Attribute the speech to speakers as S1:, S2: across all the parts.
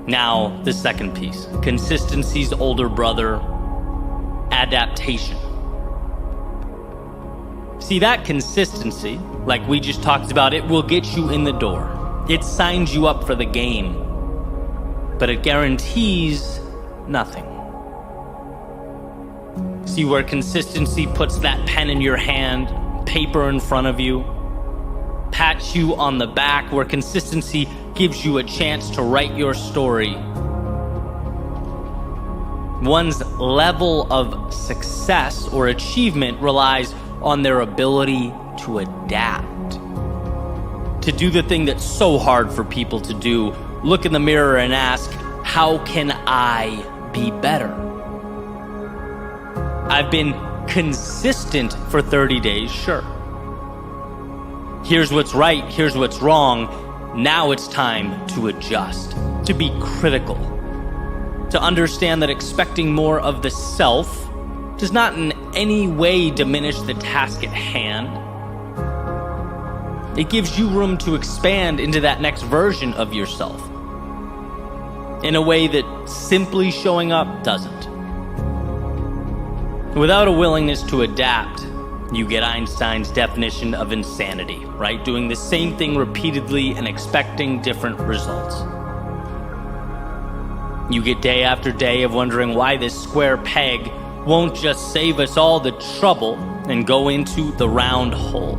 S1: Now, the second piece, consistency's older brother, adaptation. See, that consistency, like we just talked about, it will get you in the door. It signs you up for the game, but it guarantees nothing. See, where consistency puts that pen in your hand, paper in front of you, pats you on the back, where consistency gives you a chance to write your story. One's level of success or achievement relies on their ability to adapt. To do the thing that's so hard for people to do, look in the mirror and ask, how can I be better? I've been consistent for 30 days, sure. Here's what's right, here's what's wrong. Now it's time to adjust, to be critical, to understand that expecting more of the self does not in any way diminish the task at hand. It gives you room to expand into that next version of yourself in a way that simply showing up doesn't. Without a willingness to adapt, you get Einstein's definition of insanity, right? Doing the same thing repeatedly and expecting different results. You get day after day of wondering why this square peg won't just save us all the trouble and go into the round hole.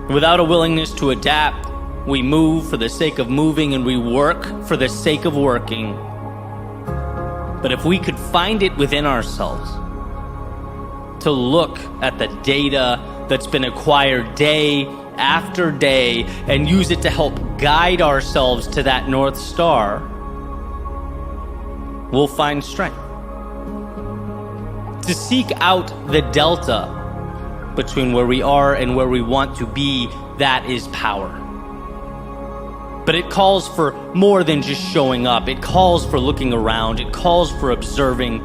S1: Without a willingness to adapt, we move for the sake of moving and we work for the sake of working. But if we could find it within ourselves to look at the data that's been acquired day after day and use it to help guide ourselves to that North Star, we'll find strength. To seek out the delta between where we are and where we want to be, that is power. But it calls for more than just showing up. It calls for looking around. It calls for observing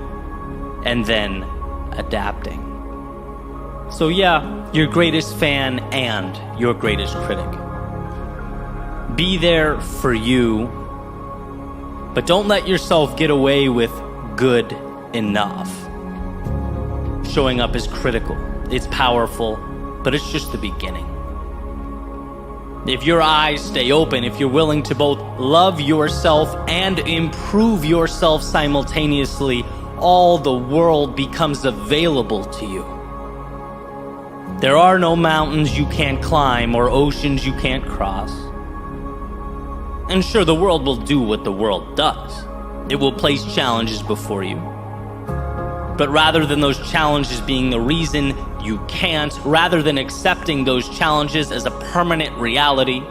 S1: and then adapting. So yeah, your greatest fan and your greatest critic. Be there for you, but don't let yourself get away with good enough. Showing up is critical. It's powerful, but it's just the beginning. If your eyes stay open, if you're willing to both love yourself and improve yourself simultaneously, all the world becomes available to you. There are no mountains you can't climb or oceans you can't cross. And sure, the world will do what the world does. It will place challenges before you. But rather than those challenges being the reason you can't, rather than accepting those challenges as a permanent reality,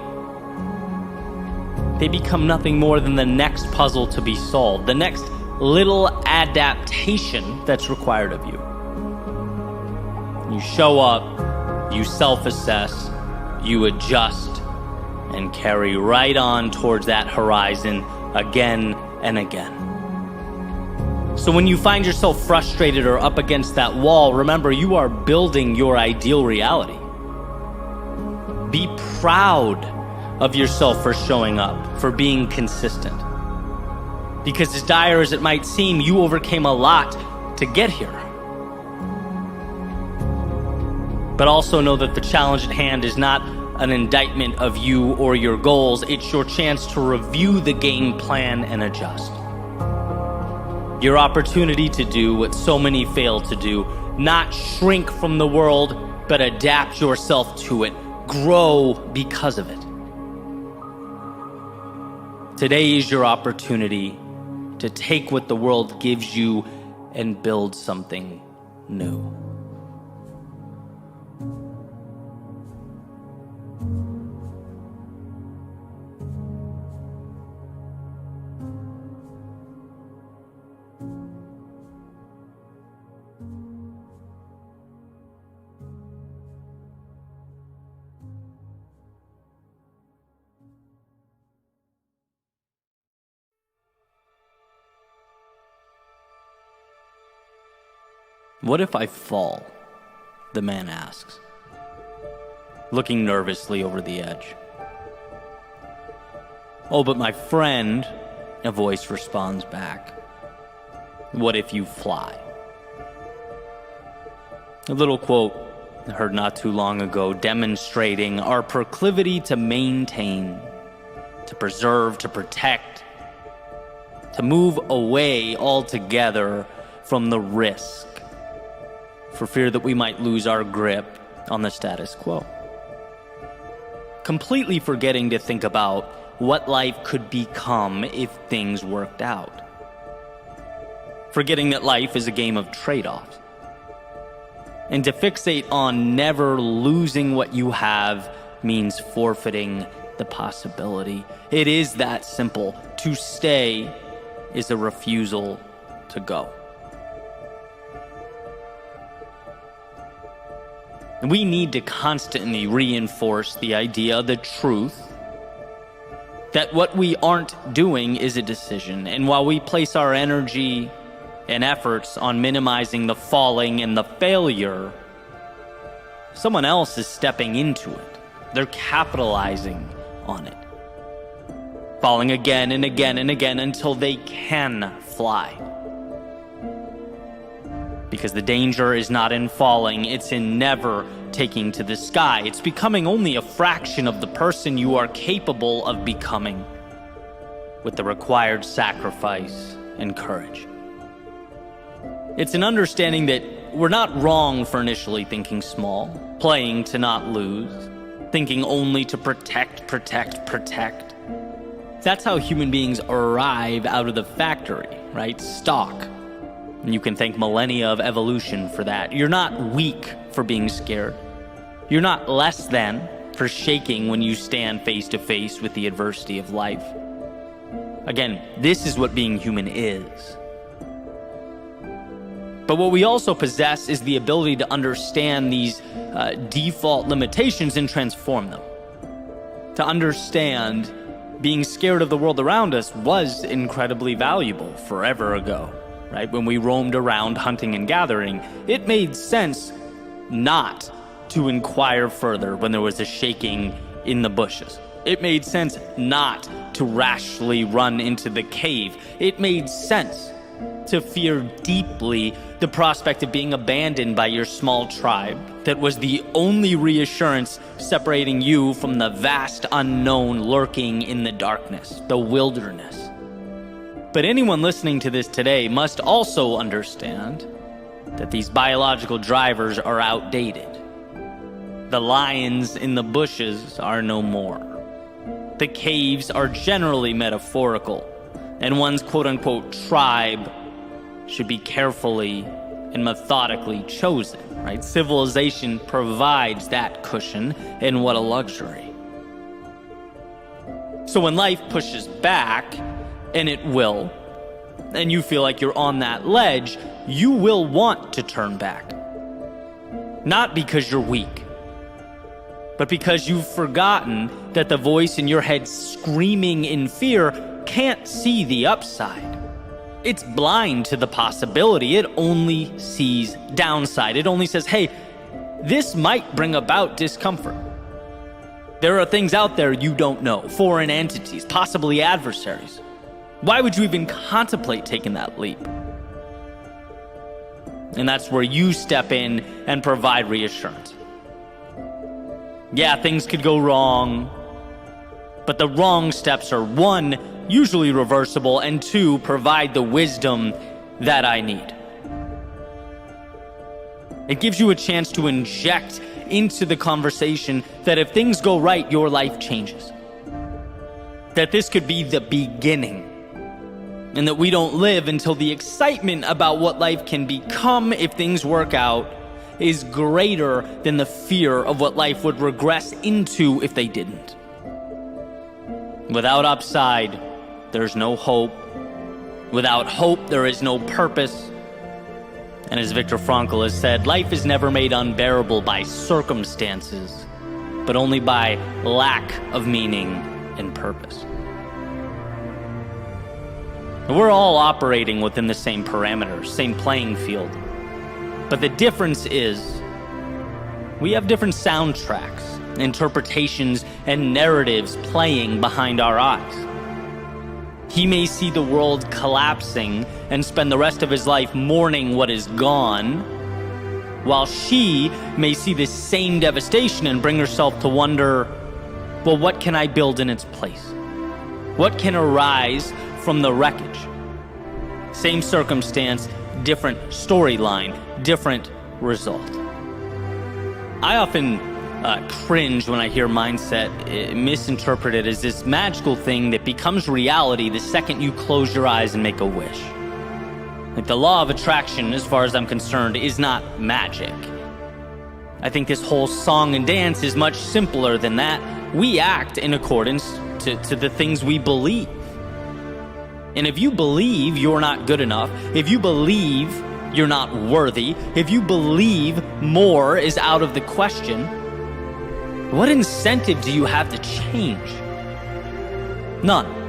S1: they become nothing more than the next puzzle to be solved, the next little adaptation that's required of you. You show up, you self-assess, you adjust, and carry right on towards that horizon again and again. So when you find yourself frustrated or up against that wall, remember, you are building your ideal reality. Be proud of yourself for showing up, for being consistent. Because as dire as it might seem, you overcame a lot to get here. But also know that the challenge at hand is not an indictment of you or your goals. It's your chance to review the game plan and adjust. Your opportunity to do what so many fail to do, not shrink from the world, but adapt yourself to it. Grow because of it. Today is your opportunity to take what the world gives you and build something new. "What if I fall?" the man asks, looking nervously over the edge. "Oh, but my friend," a voice responds back, "what if you fly?" A little quote I heard not too long ago demonstrating our proclivity to maintain, to preserve, to protect, to move away altogether from the risk, for fear that we might lose our grip on the status quo. Completely forgetting to think about what life could become if things worked out. Forgetting that life is a game of trade-offs. And to fixate on never losing what you have means forfeiting the possibility. It is that simple. To stay is a refusal to go. We need to constantly reinforce the idea, the truth, that what we aren't doing is a decision. And while we place our energy and efforts on minimizing the falling and the failure, someone else is stepping into it. They're capitalizing on it, falling again and again and again until they can fly. Because the danger is not in falling, it's in never taking to the sky. It's becoming only a fraction of the person you are capable of becoming, with the required sacrifice and courage. It's an understanding that we're not wrong for initially thinking small, playing to not lose, thinking only to protect. That's how human beings arrive out of the factory, right? Stock. And you can thank millennia of evolution for that. You're not weak for being scared. You're not less than for shaking when you stand face to face with the adversity of life. Again, this is what being human is. But what we also possess is the ability to understand these default limitations and transform them. To understand being scared of the world around us was incredibly valuable forever ago, right? When we roamed around hunting and gathering, it made sense not to inquire further when there was a shaking in the bushes. It made sense not to rashly run into the cave. It made sense to fear deeply the prospect of being abandoned by your small tribe that was the only reassurance separating you from the vast unknown lurking in the darkness, the wilderness. But anyone listening to this today must also understand that these biological drivers are outdated. The lions in the bushes are no more. The caves are generally metaphorical, and one's quote-unquote tribe should be carefully and methodically chosen, right? Civilization provides that cushion, and what a luxury. So when life pushes back, and it will, and you feel like you're on that ledge, you will want to turn back. Not because you're weak, but because you've forgotten that the voice in your head screaming in fear can't see the upside. It's blind to the possibility. It only sees downside. It only says, hey, this might bring about discomfort. There are things out there you don't know, foreign entities, possibly adversaries. Why would you even contemplate taking that leap? And that's where you step in and provide reassurance. Yeah, things could go wrong, but the wrong steps are, one, usually reversible, and two, provide the wisdom that I need. It gives you a chance to inject into the conversation that if things go right, your life changes. That this could be the beginning. And that we don't live until the excitement about what life can become if things work out is greater than the fear of what life would regress into if they didn't. Without upside, there's no hope. Without hope, there is no purpose. And as Viktor Frankl has said, life is never made unbearable by circumstances, but only by lack of meaning and purpose. We're all operating within the same parameters, same playing field. But the difference is we have different soundtracks, interpretations, and narratives playing behind our eyes. He may see the world collapsing and spend the rest of his life mourning what is gone, while she may see this same devastation and bring herself to wonder, well, what can I build in its place? What can arise from the wreckage? Same circumstance, different storyline, different result. I often cringe when I hear mindset misinterpreted as this magical thing that becomes reality the second you close your eyes and make a wish. Like, the law of attraction, as far as I'm concerned, is not magic. I think this whole song and dance is much simpler than that. We act in accordance to the things we believe. And if you believe you're not good enough, if you believe you're not worthy, if you believe more is out of the question, what incentive do you have to change? None.